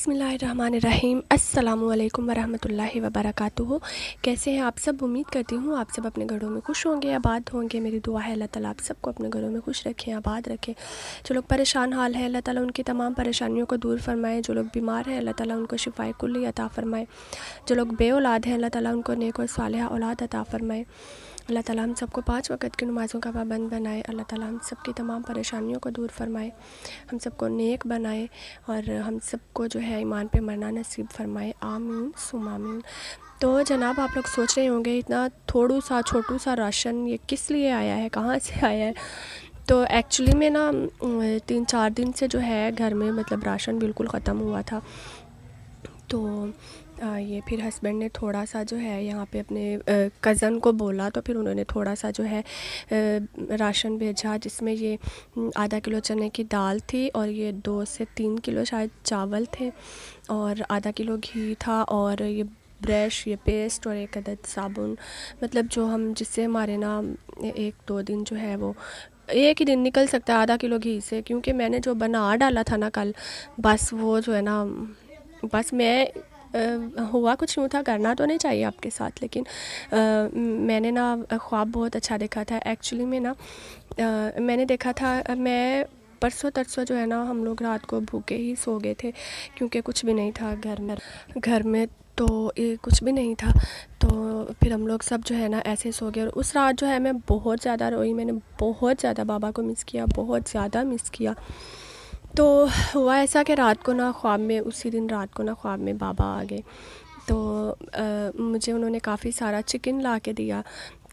बिस्मिल्लाहिर्रहमानिर्रहीम अस्सलामुअलैकुम वरहमतुल्लाहि वबरकातुहू। कैसे हैं आप सब? उम्मीद करती हूँ आप सब अपने घरों में खुश होंगे, आबाद होंगे। मेरी दुआ है अल्लाह ताला आप सबको अपने घरों में खुश रखें, आबाद रखें। जो लोग परेशान हाल हैं अल्लाह ताला उनकी तमाम परेशानियों को दूर फरमाए। जो लोग बीमार हैं अल्लाह ताला उनको शिफाए कुल्ली अता फ़रमाए। जो लोग बे औलाद हैं अल्लाह ताला उनको नेक और सालिहा औलाद अता फ़रमाए। अल्लाह ताला हम सबको 5 वक़्त की नमाज़ों का पाबंद बनाए। अल्लाह ताला हम सब की तमाम परेशानियों को दूर फरमाए, हम सबको नेक बनाए और हम सबको जो है ईमान पे मरना नसीब फरमाए। आमीन सुम आमीन। तो जनाब आप लोग सोच रहे होंगे इतना थोड़ू सा छोटू सा राशन ये किस लिए आया है, कहाँ से आया है? तो एक्चुअली में ना 3-4 दिन से जो है घर में मतलब राशन बिल्कुल ख़त्म हुआ था। तो ये फिर हस्बैंड ने थोड़ा सा जो है यहाँ पे अपने कज़न को बोला, तो फिर उन्होंने थोड़ा सा जो है राशन भेजा, जिसमें ये आधा किलो चने की दाल थी और ये 2 से 3 किलो शायद चावल थे और आधा किलो घी था और ये ब्रश, ये पेस्ट और एक अदद साबुन, मतलब जो हम जिससे हमारे ना 1-2 दिन जो है वो एक ही दिन निकल सकता है आधा किलो घी से। क्योंकि मैंने जो बना डाला था ना कल, बस वो जो है ना, बस मैं हुआ कुछ यूँ था, करना तो नहीं चाहिए आपके साथ, लेकिन मैंने ना ख्वाब बहुत अच्छा देखा था। एक्चुअली में ना मैंने देखा था, मैं परसों तरसों जो है ना हम लोग रात को भूखे ही सो गए थे क्योंकि कुछ भी नहीं था घर में तो ये कुछ भी नहीं था। तो फिर हम लोग सब जो है ना ऐसे सो गए और उस रात जो है मैं बहुत ज़्यादा रोई। मैंने बहुत ज़्यादा बाबा को मिस किया, बहुत ज़्यादा मिस किया। तो हुआ ऐसा कि रात को ना ख्वाब में, उसी दिन रात को ना ख्वाब में बाबा आ गए। तो मुझे उन्होंने काफ़ी सारा चिकन ला के दिया,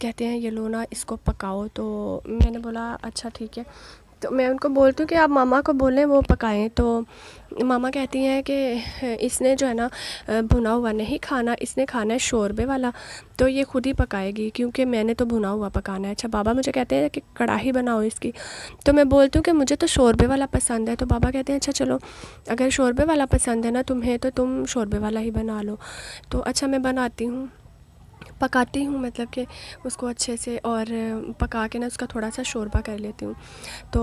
कहते हैं ये लो ना इसको पकाओ। तो मैंने बोला अच्छा ठीक है। तो मैं उनको बोलती हूँ कि आप मामा को बोलें वो पकाएं। तो मामा कहती हैं कि इसने जो है ना भुना हुआ नहीं खाना, इसने खाना है शोरबे वाला, तो ये खुद ही पकाएगी क्योंकि मैंने तो भुना हुआ पकाना है। अच्छा बाबा मुझे कहते हैं कि कढ़ाई बनाओ इसकी, तो मैं बोलती हूँ कि मुझे तो शोरबे वाला पसंद है। तो बाबा कहते हैं अच्छा चलो, अगर शोरबे वाला पसंद है ना तुम्हें तो तुम शोरबे वाला ही बना लो। तो अच्छा मैं बनाती हूँ, पकाती हूँ, मतलब कि उसको अच्छे से और पका के ना उसका थोड़ा सा शोरबा कर लेती हूँ। तो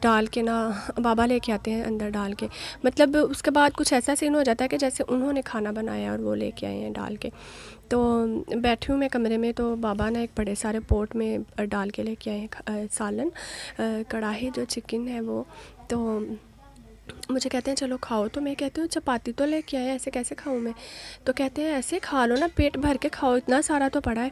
डाल के ना बाबा लेके आते हैं अंदर डाल के, मतलब उसके बाद कुछ ऐसा सीन हो जाता है कि जैसे उन्होंने खाना बनाया और वो लेके आए हैं डाल के। तो बैठी हूँ मैं कमरे में, तो बाबा ना एक बड़े सारे पोट में डाल के लेके आए हैं सालन, कढ़ाई जो चिकन है वो। तो मुझे कहते हैं चलो खाओ। तो मैं कहती हूँ चपाती तो लेके आए, ऐसे कैसे खाऊँ मैं? तो कहते हैं ऐसे खा लो ना, पेट भर के खाओ, इतना सारा तो पड़ा है।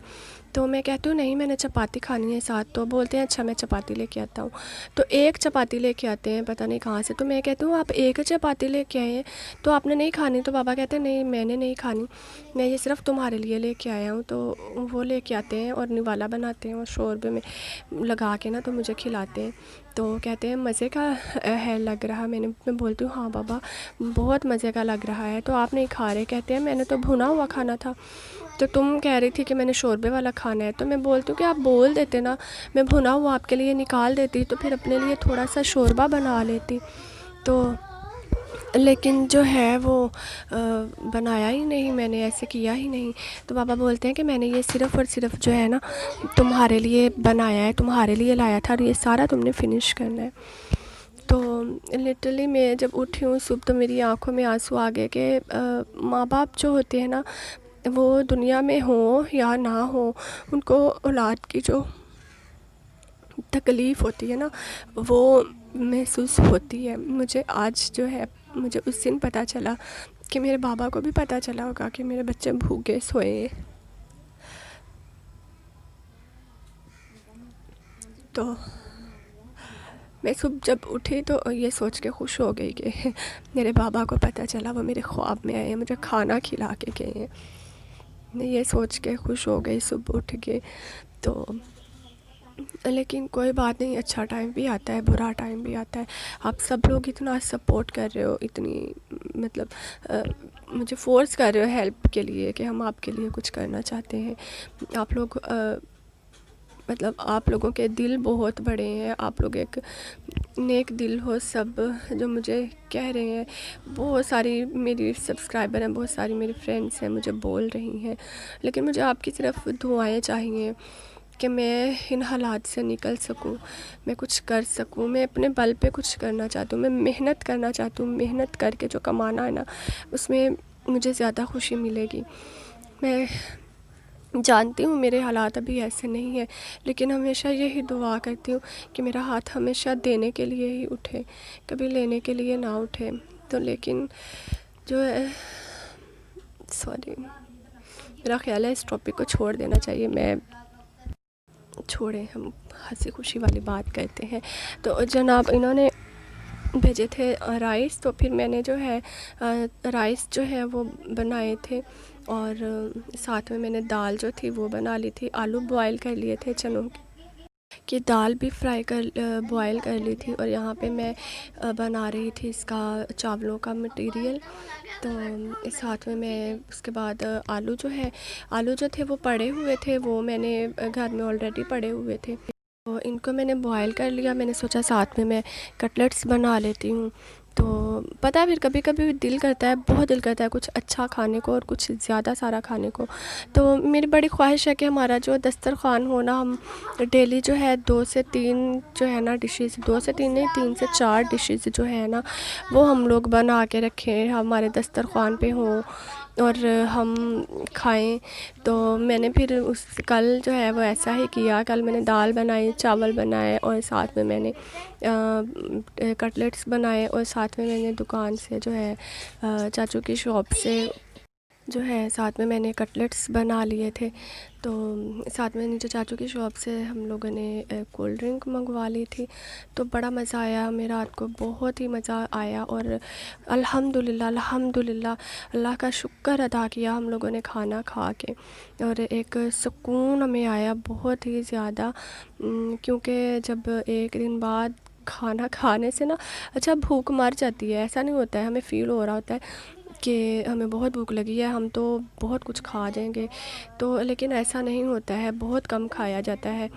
तो मैं कहती हूँ नहीं मैंने चपाती खानी है साथ। तो बोलते हैं अच्छा मैं चपाती लेके आता हूँ। तो एक चपाती लेके आते हैं पता नहीं कहाँ से। तो मैं कहती हूँ आप एक चपाती लेके आए हैं तो आपने नहीं खानी? तो बाबा कहते हैं नहीं मैंने नहीं खानी, मैं ये सिर्फ तुम्हारे लिए लेके आया हूँ। तो वो लेके आते हैं और निवाला बनाते हैं और शोरबे में लगा के ना तो मुझे खिलाते हैं। तो कहते हैं मज़े का है लग रहा। मैं बोलती हूँ हाँ बाबा बहुत मज़े का लग रहा है। तो आप नहीं खा रहे? कहते हैं मैंने तो भुना हुआ खाना था, तो तुम कह रही थी कि मैंने शोरबे वाला खाना है। तो मैं बोलती हूँ कि आप बोल देते ना, मैं भुना हुआ आपके लिए निकाल देती, तो फिर अपने लिए थोड़ा सा शोरबा बना लेती। तो लेकिन जो है वो बनाया ही नहीं, मैंने ऐसे किया ही नहीं। तो बाबा बोलते हैं कि मैंने ये सिर्फ़ और सिर्फ जो है ना तुम्हारे लिए बनाया है, तुम्हारे लिए लाया था और ये सारा तुमने फिनिश करना है। तो लिटरली मैं जब उठी हूँ सुबह तो मेरी आंखों में आंसू आ गए कि माँ बाप जो होते हैं ना वो दुनिया में हो या ना हो, उनको औलाद की जो तकलीफ़ होती है ना वो महसूस होती है। मुझे आज जो है मुझे उस दिन पता चला कि मेरे बाबा को भी पता चला होगा कि मेरे बच्चे भूखे सोए। तो मैं सुबह जब उठी तो ये सोच के खुश हो गई कि मेरे बाबा को पता चला, वो मेरे ख्वाब में आए हैं, मुझे खाना खिला के गए हैं। मैं ये सोच के खुश हो गई सुबह उठ के। तो लेकिन कोई बात नहीं, अच्छा टाइम भी आता है, बुरा टाइम भी आता है। आप सब लोग इतना सपोर्ट कर रहे हो, इतनी मतलब मुझे फ़ोर्स कर रहे हो हेल्प के लिए कि हम आपके लिए कुछ करना चाहते हैं। आप लोग मतलब आप लोगों के दिल बहुत बड़े हैं, आप लोग एक नेक दिल हो सब जो मुझे कह रहे हैं। बहुत सारी मेरी सब्सक्राइबर हैं, बहुत सारी मेरी फ्रेंड्स हैं मुझे बोल रही हैं, लेकिन मुझे आपकी सिर्फ दुआएं चाहिए। कि मैं इन हालात से निकल सकूं, मैं कुछ कर सकूं, मैं अपने बल पे कुछ करना चाहती हूँ, मैं मेहनत करना चाहती हूँ। मेहनत करके जो कमाना है ना, उसमें मुझे ज़्यादा खुशी मिलेगी। मैं जानती हूँ मेरे हालात अभी ऐसे नहीं है, लेकिन हमेशा यही दुआ करती हूँ कि मेरा हाथ हमेशा देने के लिए ही उठे, कभी लेने के लिए ना उठे। तो लेकिन जो है, सॉरी, मेरा ख़्याल है इस टॉपिक को छोड़ देना चाहिए। मैं छोड़ें, हम हंसी खुशी वाली बात करते हैं। तो जनाब इन्होंने भेजे थे राइस, तो फिर मैंने जो है राइस जो है वो बनाए थे, और साथ में मैंने दाल जो थी वो बना ली थी। आलू बॉयल कर लिए थे चनों की दाल भी फ्राई कर बॉयल कर ली थी, और यहाँ पे मैं बना रही थी इसका चावलों का मटेरियल। तो साथ में मैं उसके बाद आलू जो है, आलू जो थे वो पड़े हुए थे, वो मैंने घर में ऑलरेडी पड़े हुए थे, तो इनको मैंने बॉयल कर लिया। मैंने सोचा साथ में मैं कटलेट्स बना लेती हूँ। तो पता है फिर कभी कभी दिल करता है, बहुत दिल करता है कुछ अच्छा खाने को और कुछ ज़्यादा सारा खाने को। तो मेरी बड़ी ख्वाहिश है कि हमारा जो दस्तरख़्वान हो ना, हम डेली जो है 2 से 3 जो है ना डिशेज़, 2 से 3 नहीं, 3 से 4 डिशेज़ जो है ना वो हम लोग बना के रखें, हमारे दस्तरख़्वान पे हो और हम खाएं। तो मैंने फिर उस कल जो है वो ऐसा ही किया। कल मैंने दाल बनाई, चावल बनाए, और साथ में मैंने कटलेट्स बनाए, और साथ में मैंने दुकान से जो है चाचू की शॉप से जो है साथ में मैंने कटलेट्स बना लिए थे। तो साथ में नीचे चाचू की शॉप से हम लोगों ने कोल्ड ड्रिंक मंगवा ली थी। तो बड़ा मज़ा आया हमें, रात को बहुत ही मज़ा आया, और अल्हम्दुलिल्लाह अल्हम्दुलिल्लाह अल्लाह का शुक्र अदा किया हम लोगों ने खाना खा के, और एक सुकून हमें आया बहुत ही ज़्यादा। क्योंकि जब एक दिन बाद खाना खाने से ना, अच्छा भूख मर जाती है, ऐसा नहीं होता है, हमें फ़ील हो रहा होता है कि हमें बहुत भूख लगी है, हम तो बहुत कुछ खा जाएंगे, तो लेकिन ऐसा नहीं होता है, बहुत कम खाया जाता है।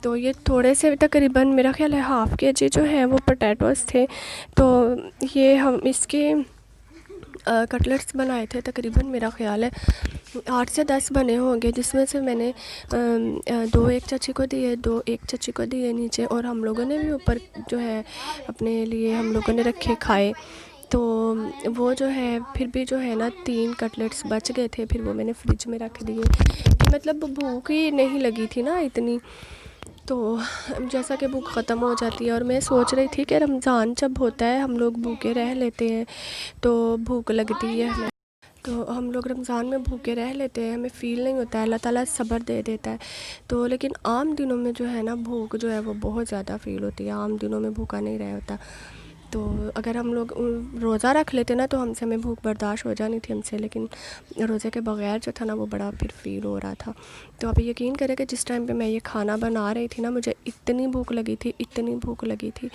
तो ये थोड़े से तकरीबन मेरा ख़्याल है हाफ़ केजी जो है वो पोटैटोज़ थे। तो ये हम इसके कटलेट्स बनाए थे, तकरीबन मेरा ख़्याल है 8 से 10 बने होंगे, जिसमें से मैंने 2 एक चाची को दिए, 2 एक चाची को दिए नीचे, और हम लोगों ने भी ऊपर जो है अपने लिए हम लोगों ने रखे खाए। तो वो जो है फिर भी जो है ना 3 कटलेट्स बच गए थे, फिर वो मैंने फ्रिज में रख दिए कि मतलब भूख ही नहीं लगी थी ना इतनी। तो जैसा कि भूख ख़त्म हो जाती है, और मैं सोच रही थी कि रमज़ान जब होता है हम लोग भूखे रह लेते हैं, तो भूख लगती है हमें, तो हम लोग रमज़ान में भूखे रह लेते हैं, हमें फ़ील नहीं होता है, अल्लाह ताला सब्र दे देता है। तो लेकिन आम दिनों में जो है ना भूख जो है वो बहुत ज़्यादा फ़ील होती है, आम दिनों में भूखा नहीं रह होता। तो अगर हम लोग रोज़ा रख लेते ना तो हमसे हमें भूख बर्दाश्त हो जानी थी हमसे, लेकिन रोज़े के बग़ैर जो था ना वो बड़ा फिर फ़ील हो रहा था। तो आप यकीन करें कि जिस टाइम पे मैं ये खाना बना रही थी ना, मुझे इतनी भूख लगी थी, इतनी भूख लगी थी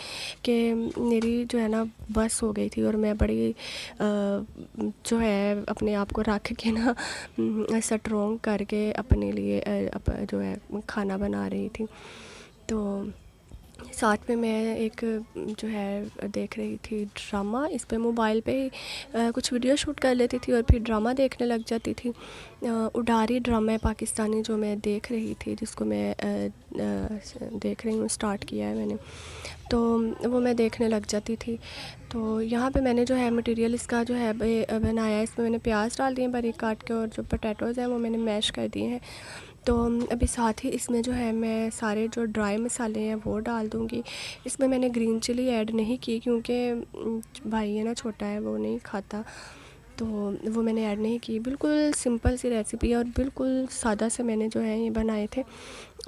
कि मेरी जो है ना बस हो गई थी, और मैं बड़ी जो है अपने आप को रख के ना स्ट्रॉन्ग करके अपने लिए जो है खाना बना रही थी। तो साथ में मैं एक जो है देख रही थी ड्रामा, इस पे मोबाइल पे ही कुछ वीडियो शूट कर लेती थी और फिर ड्रामा देखने लग जाती थी। उडारी ड्रामा है पाकिस्तानी जो मैं देख रही थी, जिसको मैं देख रही हूँ, स्टार्ट किया है मैंने, तो वो मैं देखने लग जाती थी। तो यहाँ पे मैंने जो है मटेरियल इसका जो है बनाया है, इसमें मैंने प्याज डाल दिए बारीक काट के, और जो पोटैटोज़ हैं वो मैंने मैश कर दिए हैं। तो अभी साथ ही इसमें जो है मैं सारे जो ड्राई मसाले हैं वो डाल दूँगी। इसमें मैंने ग्रीन चिली ऐड नहीं की क्योंकि भाई है ना छोटा है, वो नहीं खाता, तो वो मैंने ऐड नहीं की। बिल्कुल सिंपल सी रेसिपी है और बिल्कुल सादा से मैंने जो है ये बनाए थे।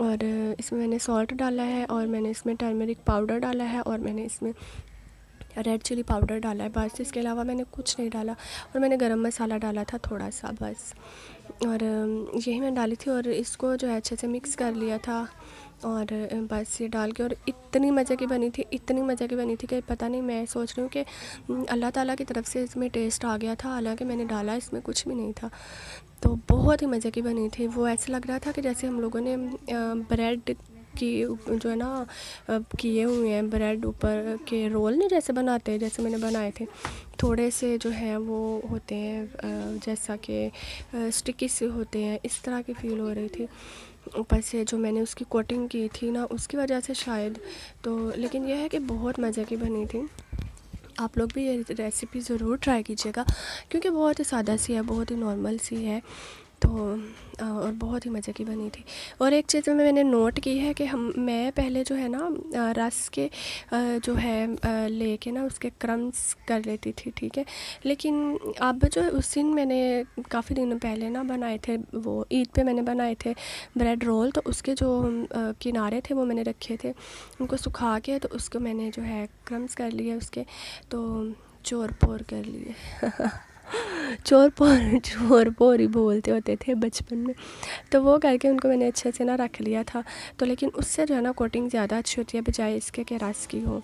और इसमें मैंने सॉल्ट डाला है, और मैंने इसमें टर्मरिक पाउडर डाला है, और मैंने इसमें रेड चिली पाउडर डाला है, बस। इसके अलावा मैंने कुछ नहीं डाला, और मैंने गरम मसाला डाला था थोड़ा सा, बस। और यही मैं डाली थी, और इसको जो है अच्छे से मिक्स कर लिया था, और बस ये डाल के, और इतनी मज़े की बनी थी, इतनी मज़े की बनी थी कि पता नहीं, मैं सोच रही हूँ कि अल्लाह ताला की तरफ से इसमें टेस्ट आ गया था, हालांकि मैंने डाला इसमें कुछ भी नहीं था। तो बहुत ही मज़े की बनी थी। वो ऐसे लग रहा था कि जैसे हम लोगों ने ब्रेड की जो है ना किए हुए हैं ब्रेड ऊपर के रोल नहीं जैसे बनाते हैं, जैसे मैंने बनाए थे, थोड़े से जो है वो होते हैं जैसा कि स्टिकी से होते हैं, इस तरह की फ़ील हो रही थी। ऊपर से जो मैंने उसकी कोटिंग की थी ना उसकी वजह से शायद, तो लेकिन यह है कि बहुत मज़े की बनी थी। आप लोग भी ये रेसिपी ज़रूर ट्राई कीजिएगा क्योंकि बहुत ही सादा सी है, बहुत ही नॉर्मल सी है, तो और बहुत ही मज़े की बनी थी। और एक चीज़ मैंने नोट की है कि मैं पहले जो है ना रस के जो है लेके ना उसके क्रम्स कर लेती थी, ठीक है। लेकिन अब जो है उस दिन मैंने काफ़ी दिनों पहले ना बनाए थे, वो ईद पे मैंने बनाए थे ब्रेड रोल, तो उसके जो किनारे थे वो मैंने रखे थे, उनको सुखा के तो उसको मैंने जो है क्रम्स कर लिए उसके, तो चोर पोर कर लिए चोर पोर ही बोलते होते थे बचपन में, तो वो करके उनको मैंने अच्छे से ना रख लिया था। तो लेकिन उससे जो है ना कोटिंग ज़्यादा अच्छी होती है बजाय इसके कि रस की हो।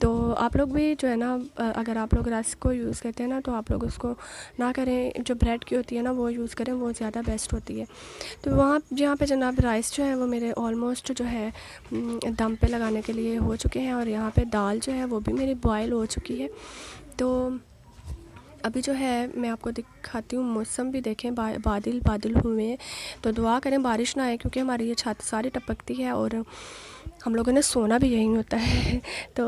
तो आप लोग भी जो है ना अगर आप लोग रस को यूज़ करते हैं ना तो आप लोग उसको ना करें, जो ब्रेड की होती है ना वो यूज़ करें, वो ज़्यादा बेस्ट होती है। तो वहाँ यहाँ पे जनाब राइस जो है वो मेरे ऑलमोस्ट जो है दम पे लगाने के लिए हो चुके हैं, और यहाँ पे दाल जो है वो भी मेरी बॉयल हो चुकी है। तो अभी जो है मैं आपको दिखाती हूँ, मौसम भी देखें, बादल बादल हुए हैं, तो दुआ करें बारिश ना आए क्योंकि हमारी ये छत सारी टपकती है और हम लोगों ने सोना भी यहीं होता है तो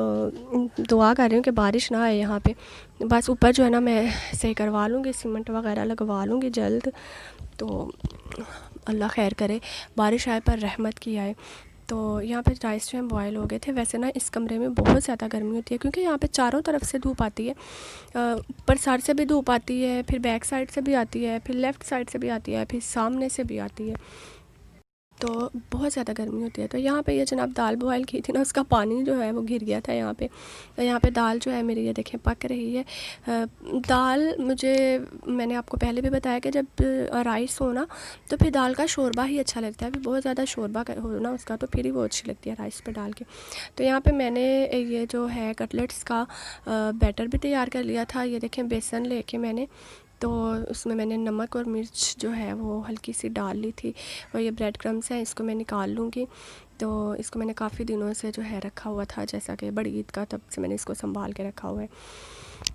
दुआ कर रही हूँ कि बारिश ना आए यहाँ पे। बस ऊपर जो है ना मैं सही करवा लूँगी, सीमेंट वगैरह लगवा लूँगी जल्द, तो अल्लाह खैर करे, बारिश आए पर रहमत की आए। तो यहाँ पे राइस जो है बॉयल हो गए थे। वैसे ना इस कमरे में बहुत ज़्यादा गर्मी होती है क्योंकि यहाँ पे चारों तरफ से धूप आती है, ऊपर साइड से भी धूप आती है, फिर बैक साइड से भी आती है, फिर लेफ़्ट साइड से भी आती है, फिर सामने से भी आती है, तो बहुत ज़्यादा गर्मी होती है। तो यहाँ पे ये जनाब दाल बॉयल की थी ना उसका पानी जो है वो गिर गया था यहाँ पे। तो यहाँ पे दाल जो है मेरी ये देखें पक रही है। दाल मुझे, मैंने आपको पहले भी बताया कि जब राइस हो ना तो फिर दाल का शोरबा ही अच्छा लगता है, फिर बहुत ज़्यादा शोरबा हो ना उसका तो फिर ही वो अच्छी लगती है राइस पे डाल के। तो यहाँ पे मैंने ये जो है कटलेट्स का बैटर भी तैयार कर लिया था। ये देखें बेसन लेके मैंने, तो उसमें मैंने नमक और मिर्च जो है वो हल्की सी डाल ली थी, और ये ब्रेड क्रम्स हैं इसको मैं निकाल लूँगी। तो इसको मैंने काफ़ी दिनों से जो है रखा हुआ था, जैसा कि बड़ी ईद का तब से मैंने इसको संभाल के रखा हुआ है,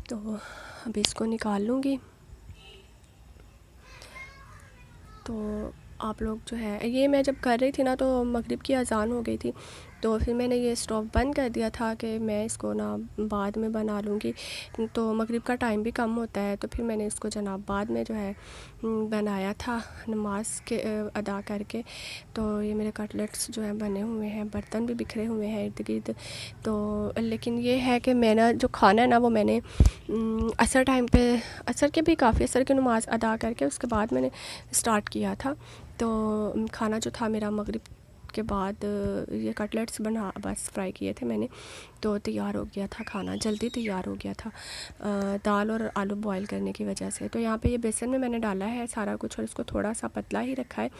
तो अभी इसको निकाल लूँगी। तो आप लोग जो है ये मैं जब कर रही थी ना तो मगरिब की अज़ान हो गई थी, तो फिर मैंने ये स्टोव बंद कर दिया था कि मैं इसको ना बाद में बना लूँगी, तो मगरिब का टाइम भी कम होता है, तो फिर मैंने इसको जनाब बाद में जो है बनाया था नमाज के अदा करके। तो ये मेरे कटलेट्स जो हैं बने हुए हैं, बर्तन भी बिखरे हुए हैं इर्द गिर्द। तो लेकिन ये है कि मैंने जो खाना है ना वो मैंने असर टाइम पे, असर के भी काफ़ी, असर की नमाज़ अदा करके उसके बाद मैंने स्टार्ट किया था। तो खाना जो था मेरा मगरिब के बाद ये कटलेट्स बना बस फ्राई किए थे मैंने, तो तैयार हो गया था खाना, जल्दी तैयार हो गया था दाल और आलू बॉईल करने की वजह से। तो यहाँ पे ये बेसन में मैंने डाला है सारा कुछ, और इसको थोड़ा सा पतला ही रखा है,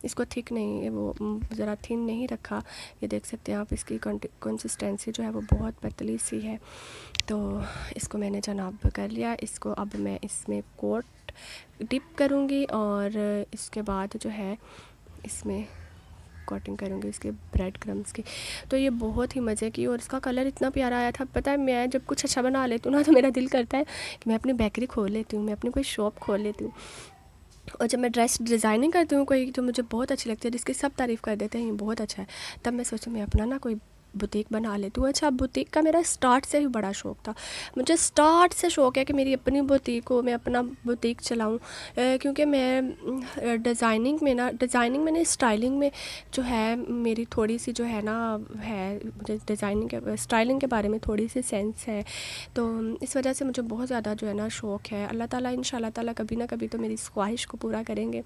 इसको थिक नहीं, वो ज़रा थिन नहीं रखा। ये देख सकते हैं आप, इसकी कंसिस्टेंसी जो है वो बहुत पतली सी है। तो इसको मैंने जनाब कर लिया, इसको अब मैं इसमें कोट डिप करूँगी और इसके बाद जो है इसमें कोटिंग करूँगी इसके ब्रेड क्रम्स की। तो ये बहुत ही मज़े की, और इसका कलर इतना प्यारा आया था। पता है मैं जब कुछ अच्छा बना लेती हूँ ना तो मेरा दिल करता है कि मैं अपनी बेकरी खोल लेती हूँ, मैं अपनी कोई शॉप खोल लेती हूँ। और जब मैं ड्रेस डिज़ाइनिंग करती हूँ कोई तो मुझे बहुत अच्छी लगती है, जिसकी सब तारीफ़ कर देते हैं ये बहुत अच्छा है, तब मैं सोचूँ मैं अपना ना कोई बुटीक बना लेती हूँ। अच्छा, बुटीक का मेरा स्टार्ट से ही बड़ा शौक़ था, मुझे स्टार्ट से शौक़ है कि मेरी अपनी बुटीक हो, मैं अपना बुटीक चलाऊँ, क्योंकि मैं डिज़ाइनिंग में नहीं, स्टाइलिंग में जो है मेरी थोड़ी सी जो है ना है, मुझे डिज़ाइनिंग के स्टाइलिंग के बारे में थोड़ी सी सेंस है, तो इस वजह से मुझे बहुत ज़्यादा जो है ना शौक़ है। अल्लाह ताला इंशाल्लाह ताला कभी ना कभी तो मेरी इस ख्वाहिश को पूरा करेंगे,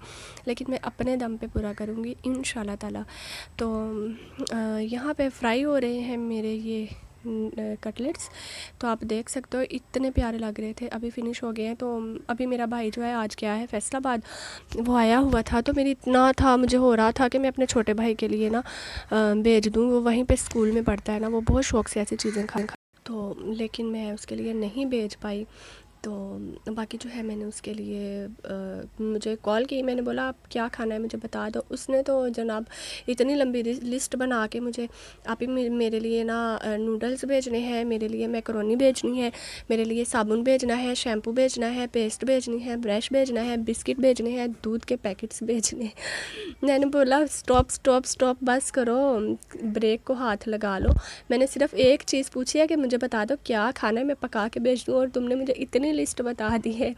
लेकिन मैं अपने दम पे पूरा करूँगी इंशाल्लाह ताला। तो यहाँ पे फ्राई हो रहे हैं मेरे ये कटलेट्स, तो आप देख सकते हो इतने प्यारे लग रहे थे, अभी फ़िनिश हो गए हैं। तो अभी मेरा भाई जो है आज गया है फैसलाबाद, वो आया हुआ था, तो मेरी इतना था, मुझे हो रहा था कि मैं अपने छोटे भाई के लिए ना भेज दूँ, वो वहीं पे स्कूल में पढ़ता है ना, वो बहुत शौक़ से ऐसी चीज़ें खा, तो लेकिन मैं उसके लिए नहीं भेज पाई। तो बाकी जो है मैंने उसके लिए मुझे कॉल की, मैंने बोला आप क्या खाना है मुझे बता दो। उसने तो जनाब इतनी लंबी लिस्ट बना के मुझे, आप ही मेरे लिए ना नूडल्स भेजने हैं, मेरे लिए मैकरोनी भेजनी है, मेरे लिए साबुन भेजना है, शैम्पू भेजना है, पेस्ट भेजनी है, ब्रश भेजना है, बिस्किट भेजने हैं, दूध के पैकेट्स भेजने हैं। मैंने बोला स्टॉप स्टॉप स्टॉप, बस करो, ब्रेक को हाथ लगा लो। मैंने सिर्फ एक चीज़ पूछी है कि मुझे बता दो क्या खाना है, मैं पका के भेज दूँ, और तुमने मुझे इतनी लिस्ट बता दी है।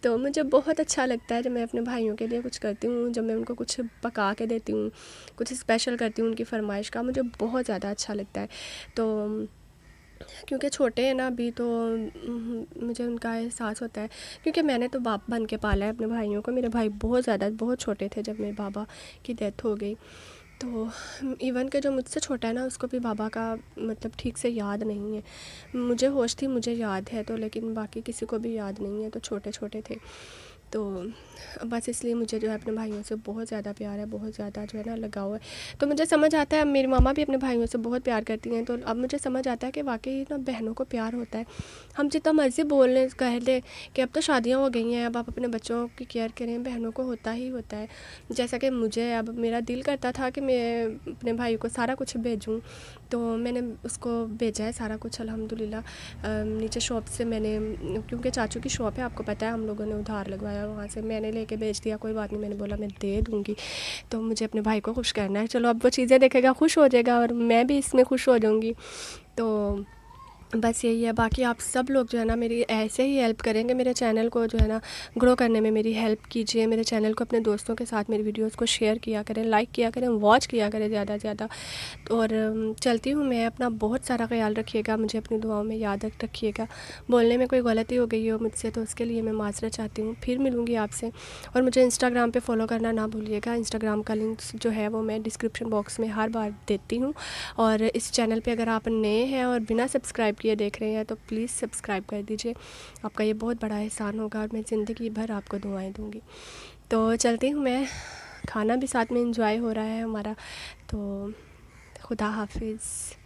तो मुझे बहुत अच्छा लगता है जब मैं अपने भाइयों के लिए कुछ करती हूँ, जब मैं उनको कुछ पका के देती हूँ, कुछ स्पेशल करती हूँ उनकी फरमाइश का, मुझे बहुत ज़्यादा अच्छा लगता है। तो क्योंकि छोटे हैं ना अभी, तो मुझे उनका एहसास होता है, क्योंकि मैंने तो बाप बन के पाला है अपने भाइयों को। मेरे भाई बहुत छोटे थे जब मेरे बाबा की डेथ हो गई। तो इवन के जो मुझसे छोटा है ना, उसको भी बाबा का मतलब ठीक से याद नहीं है। मुझे होश थी, मुझे याद है तो, लेकिन बाकी किसी को भी याद नहीं है, तो छोटे छोटे थे। तो बस इसलिए मुझे जो है अपने भाइयों से बहुत ज़्यादा प्यार है, बहुत ज़्यादा जो है ना लगाव है। तो मुझे समझ आता है, अब मेरी मामा भी अपने भाइयों से बहुत प्यार करती हैं, तो अब मुझे समझ आता है कि वाकई ना बहनों को प्यार होता है। हम जितना मर्ज़ी बोल लें, कह लें कि अब तो शादियाँ हो गई हैं, अब आप अपने बच्चों की केयर करें, बहनों को होता ही होता है। जैसा कि मुझे अब मेरा दिल करता था कि मैं अपने भाई को सारा कुछ भेजूँ, तो मैंने उसको भेजा है सारा कुछ अल्हम्दुलिल्लाह। नीचे शॉप से मैंने, क्योंकि चाचू की शॉप है, आपको पता है, हम लोगों ने उधार लगवाया, वहाँ से मैंने लेके भेज दिया। कोई बात नहीं, मैंने बोला मैं दे दूँगी। तो मुझे अपने भाई को खुश करना है, चलो अब वो चीज़ें देखेगा, खुश हो जाएगा, और मैं भी इसमें खुश हो जाऊँगी। तो बस यही है। बाकी आप सब लोग जो है ना मेरी ऐसे ही हेल्प करेंगे, मेरे चैनल को जो है ना ग्रो करने में मेरी हेल्प कीजिए। मेरे चैनल को अपने दोस्तों के साथ मेरी वीडियोस को शेयर किया करें, लाइक किया करें, वॉच किया करें ज़्यादा से ज़्यादा। और चलती हूँ मैं, अपना बहुत सारा ख्याल रखिएगा, मुझे अपनी दुआओं में याद रखिएगा। बोलने में कोई गलती हो गई हो मुझसे तो उसके लिए मैं माज़रत चाहती हूँ। फिर मिलूँगी आपसे, और मुझे इंस्टाग्राम पे फॉलो करना ना भूलिएगा। इंस्टाग्राम का लिंक जो है वो मैं डिस्क्रिप्शन बॉक्स में हर बार देती हूँ। और इस चैनल पे अगर आप नए हैं और बिना सब्सक्राइब किए देख रहे हैं तो प्लीज़ सब्सक्राइब कर दीजिए, आपका ये बहुत बड़ा एहसान होगा, और मैं ज़िंदगी भर आपको दुआएं दूँगी। तो चलती हूँ मैं, खाना भी साथ में एंजॉय हो रहा है हमारा। तो खुदा हाफिज़।